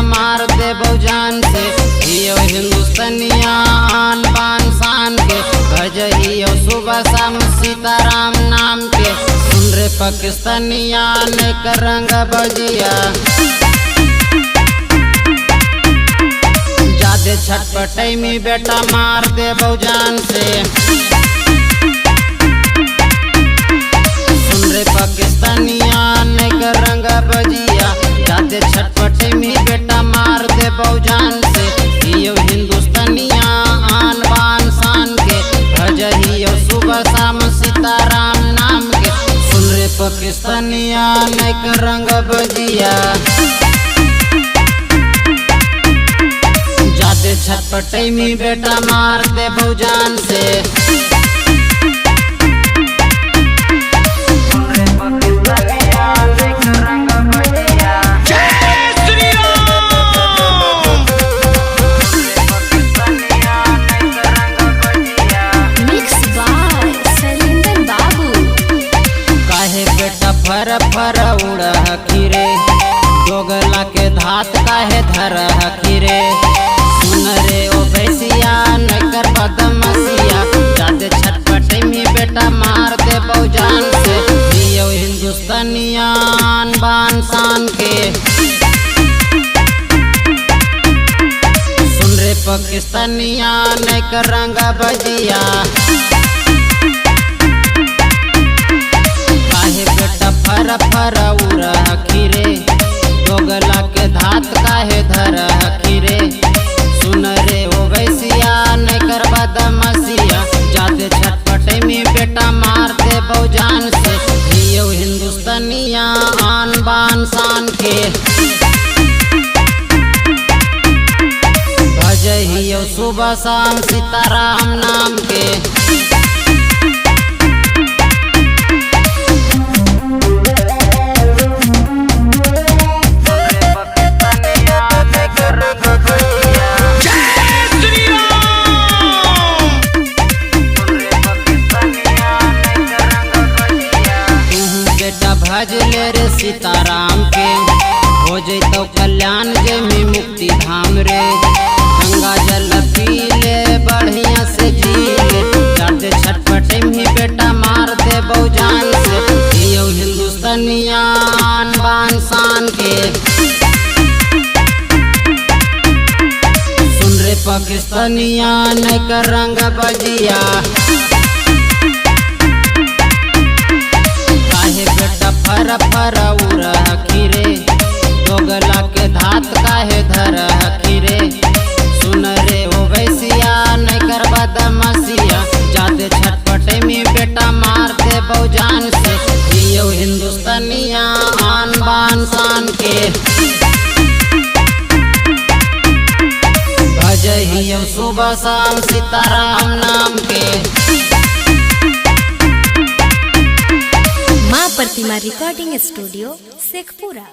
मार दे बहुजान से। हियो हिंदुस्तानिया आन बान शान के, भज हियो सुबह शाम सीताराम नाम के। सुन रे पाकिस्तानिया ने कर रंग बजिया, जादे छटपटाई में बेटा मार दे बहुजान से। सुन रे पाकिस्तानिया ने कर रंग बजिया, जादे छटपटाई में बेटा मार दे बहुजान से। हियो हिंदुस्तानिया आन बान शान के, भज हियो सुबह शाम सीताराम नाम के। सुन रे पाकिस्तानिया ने कर रंग बजिया, जादे छटपटाई में बेटा मार दे बहुजान से। फर फर उड़ हकीरे, दोगला के धात काहे धर हकीरे। सुन रे ओ भैसिया न कर बदमसिया, जादे छटपटाई में बेटा मार दे बहुजान से। हियो हिंदुस्तानिया आन बान शान के, सुन रे पाकिस्तानिया न कर रंग बजिया, फर फर उड़ हकीरे, दोगला के धात काहे धर हकीरे। सुन रे ओ भैसिया न कर बदमसिया, जादे छटपटाई में बेटा मार दे बहुजान से। हियो हिंदुस्तानिया आन बान शान के, भज हियो सुबह शाम सीताराम नाम के। भज ले रे सीताराम के, हो जैतो कल्याण जे में मुक्ति धाम रे। गंगा जल पी ले बढ़िया से जी ले, जादे छटपटाई में बेटा मार दे बहुजान से। हियो हिंदुस्तानिया आन बान शान के, सुन रे पाकिस्तानिया ने कर रंग बजिया, फर फर उड़ हकीरे, दोगला के धात काहे धर हकीरे। सुन रे ओ भैसिया न कर बदमसिया, जादे छटपटाई में बेटा मार दे बहुजान से। हियो हिंदुस्तानिया आन बान शान के, भज हियो सुबह शाम सीताराम नाम के। मां प्रतिमा रिकॉर्डिंग स्टूडियो शेखपुरा।